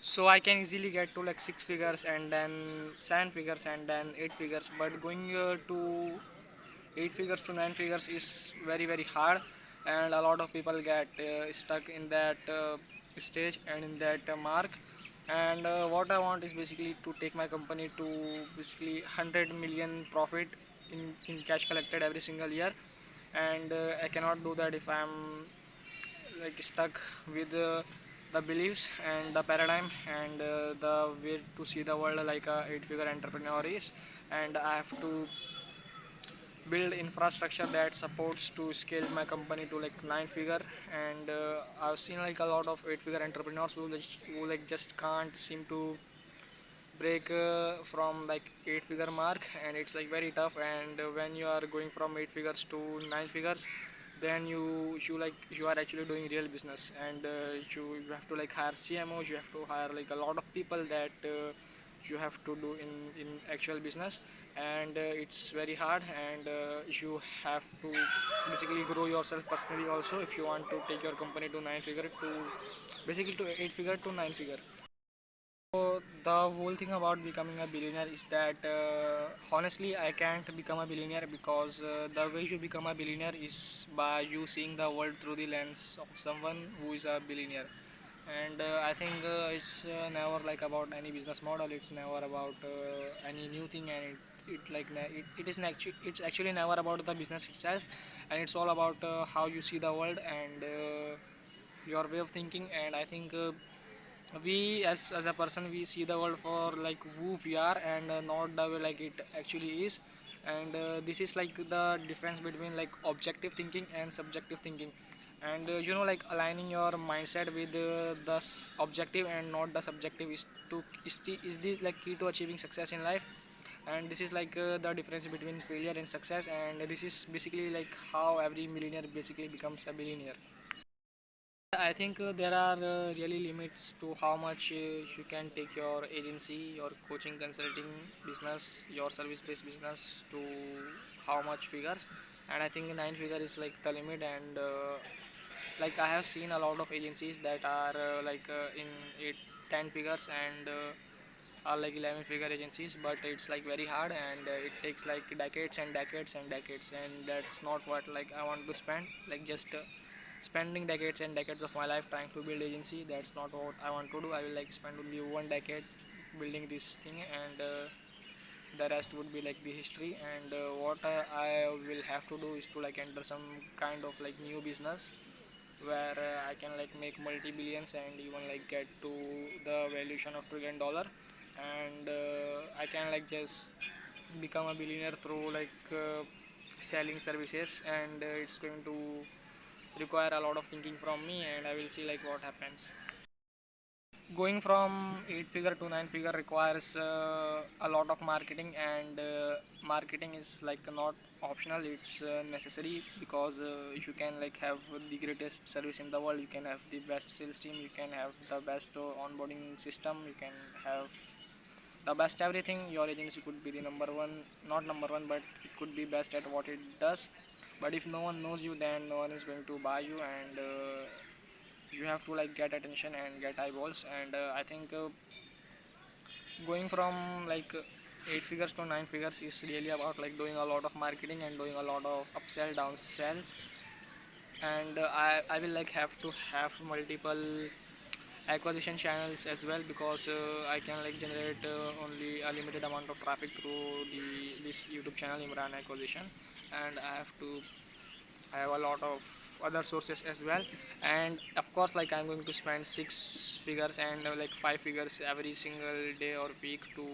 So I can easily get to like six figures and then seven figures and then eight figures, but going to eight figures to nine figures is very hard, and a lot of people get stuck in that stage and in that mark. And what I want is basically to take my company to basically 100 million profit in cash collected every single year. And I cannot do that if I'm like stuck with the beliefs and the paradigm and the way to see the world like a eight figure entrepreneur is. And I have to build infrastructure that supports to scale my company to like nine figure. And I've seen like a lot of eight figure entrepreneurs who like just can't seem to break from like eight figure mark, and it's like very tough. And when you are going from eight figures to nine figures, then you are actually doing real business. And you have to like hire CMOs, you have to hire like a lot of people that you have to do in actual business. And it's very hard. And you have to basically grow yourself personally also if you want to take your company to nine figure to basically to eight figure to nine figure. So the whole thing about becoming a billionaire is that honestly I can't become a billionaire because the way you become a billionaire is by you seeing the world through the lens of someone who is a billionaire. And I think it's never like about any business model. It's never about any new thing. And it's actually never about the business itself. And it's all about how you see the world and your way of thinking. And I think we as a person we see the world for like who we are, and not the way like it actually is. And this is like the difference between like objective thinking and subjective thinking. And like aligning your mindset with the objective and not the subjective is the like key to achieving success in life. And this is like the difference between failure and success. And this is basically like how every millionaire basically becomes a billionaire. I think there are really limits to how much you can take your agency, your coaching, consulting business, your service-based business to how much figures. And I think nine figure is like the limit. And like I have seen a lot of agencies that are in eight, 10 figures, and are like 11 figure agencies, but it's like very hard. And it takes like decades and decades and decades, and that's not what like I want to spend. Like just spending decades and decades of my life trying to build agency, that's not what I want to do. I will like spend only one decade building this thing. And the rest would be like the history. And what I will have to do is to like enter some kind of like new business where I can like make multi-billions and even like get to the valuation of $1 trillion. And I can like just become a billionaire through like selling services. And it's going to require a lot of thinking from me, and I will see like what happens. Going from eight figure to nine figure requires a lot of marketing. And marketing is like not optional, it's necessary. Because you can like have the greatest service in the world, you can have the best sales team, you can have the best onboarding system, you can have the best everything. Your agency could be the number one, not number one, but it could be best at what it does. But if no one knows you, then no one is going to buy you. And you have to like get attention and get eyeballs. And I think going from like eight figures to nine figures is really about like doing a lot of marketing and doing a lot of upsell downsell. And I will like have to have multiple acquisition channels as well, because I can like generate only a limited amount of traffic through the this YouTube channel Imran Acquisition. And I have a lot of other sources as well. And of course like I'm going to spend six figures and like five figures every single day or week to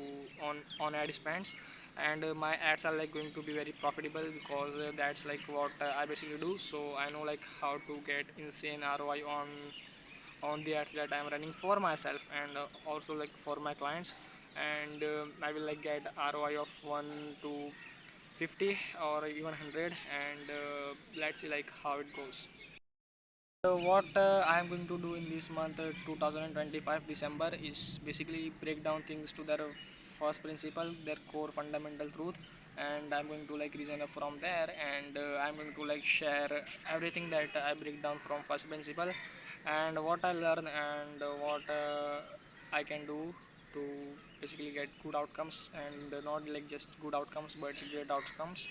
on ad spends. And my ads are like going to be very profitable, because that's like what I basically do. So I know like how to get insane ROI on the ads that I'm running for myself, and also like for my clients. And I will like get ROI of 1 to 50 or even 100. And let's see like how it goes. What I am going to do in this month 2025 December is basically break down things to their first principle, their core fundamental truth. And I'm going to like reason up from there. And I'm going to like share everything that I break down from first principle, and what I learn, and what I can do to basically get good outcomes, and not like just good outcomes but great outcomes.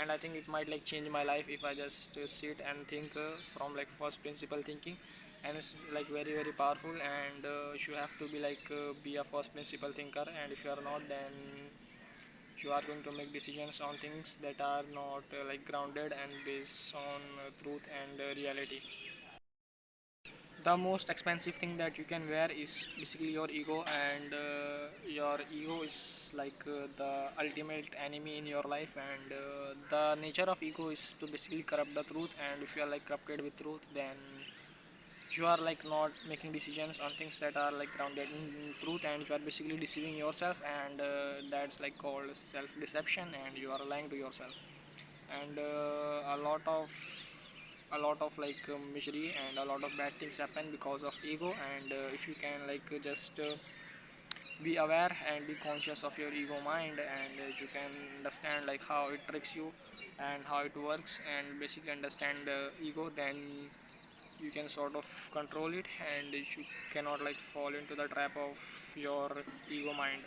And I think it might like change my life if I just sit and think from like first principle thinking. And it's like very very powerful, and you have to be like be a first principle thinker, and if you are not, then you are going to make decisions on things that are not like grounded and based on truth and reality. The most expensive thing that you can wear is basically your ego, and your ego is like the ultimate enemy in your life, and the nature of ego is to basically corrupt the truth. And if you are like corrupted with truth, then you are like not making decisions on things that are like grounded in truth, and you are basically deceiving yourself, and that's like called self deception, and you are lying to yourself. And a lot of like misery and a lot of bad things happen because of ego. And if you can like just be aware and be conscious of your ego mind, and you can understand like how it tricks you and how it works, and basically understand the ego, then you can sort of control it, and you cannot like fall into the trap of your ego mind.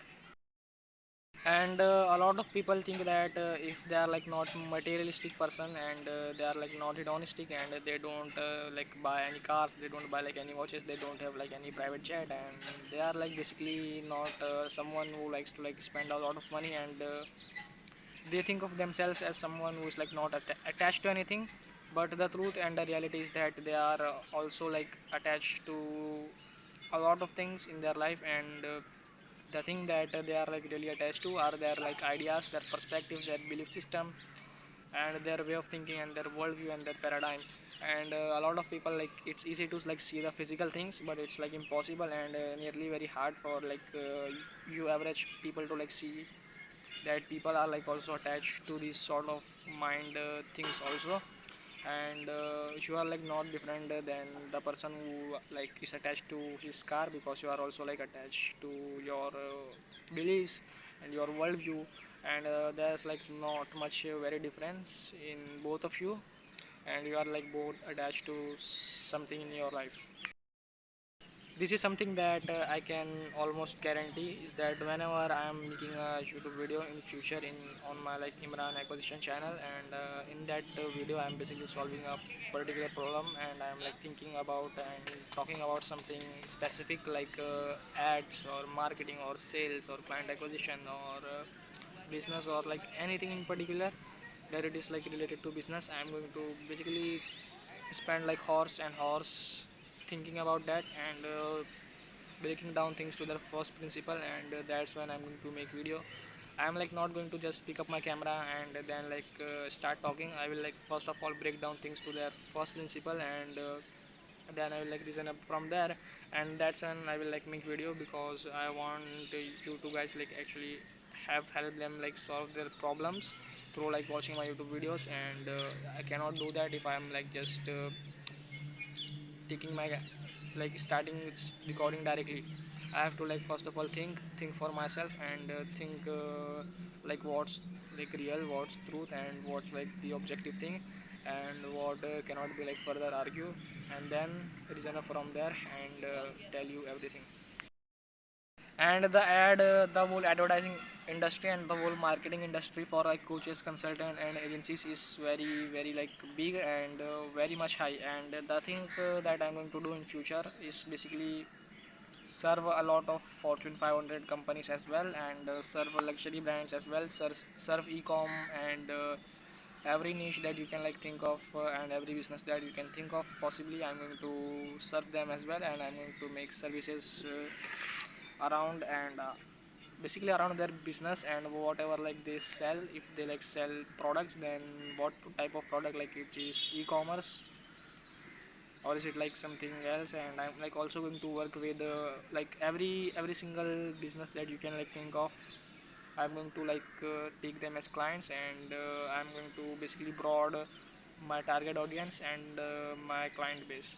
And a lot of people think that if they are like not materialistic person, and they are like not hedonistic, and they don't like buy any cars, they don't buy like any watches, they don't have like any private jet, and they are like basically not someone who likes to like spend a lot of money, and they think of themselves as someone who is like not attached to anything. But the truth and the reality is that they are also like attached to a lot of things in their life, and the thing that they are like really attached to are their like ideas, their perspective, their belief system, and their way of thinking, and their worldview, and their paradigm. And a lot of people like it's easy to like see the physical things, but it's like impossible and nearly very hard for like you average people to like see that people are like also attached to these sort of mind things also. And you are like not different than the person who like is attached to his car, because you are also like attached to your beliefs and your worldview. And there's like not much very difference in both of you, and you are like both attached to something in your life. This is something that I can almost guarantee, is that whenever I am making a YouTube video in future in on my like Imran acquisition channel, and in that video I am basically solving a particular problem, and I am like thinking about and talking about something specific like ads or marketing or sales or client acquisition or business or like anything in particular that it is like related to business. I am going to basically spend like horse and horse thinking about that, and breaking down things to their first principle. And that's when I'm going to make video. I'm like not going to just pick up my camera and then like start talking. I will like first of all break down things to their first principle, and then I will like reason up from there. And that's when I will like make video, because I want you to guys like actually have help them like solve their problems through like watching my YouTube videos. And I cannot do that if I'm like just taking my like starting with recording directly. I have to like first of all think for myself, and think like what's like real, what's truth, and what's like the objective thing, and what cannot be like further argue, and then reason up from there, and tell you everything. And the whole advertising industry and the whole marketing industry for like coaches, consultant, and agencies is very very like big and very much high. And the thing that I'm going to do in future is basically serve a lot of Fortune 500 companies as well, and serve luxury brands as well, serve e-com, and every niche that you can like think of, and every business that you can think of possibly, I'm going to serve them as well. And I'm going to make services around, and basically around their business, and whatever like they sell. If they like sell products, then what type of product, like it is e-commerce or is it like something else. And I'm like also going to work with like every single business that you can like think of. I'm going to like take them as clients, and I'm going to basically broad my target audience and my client base.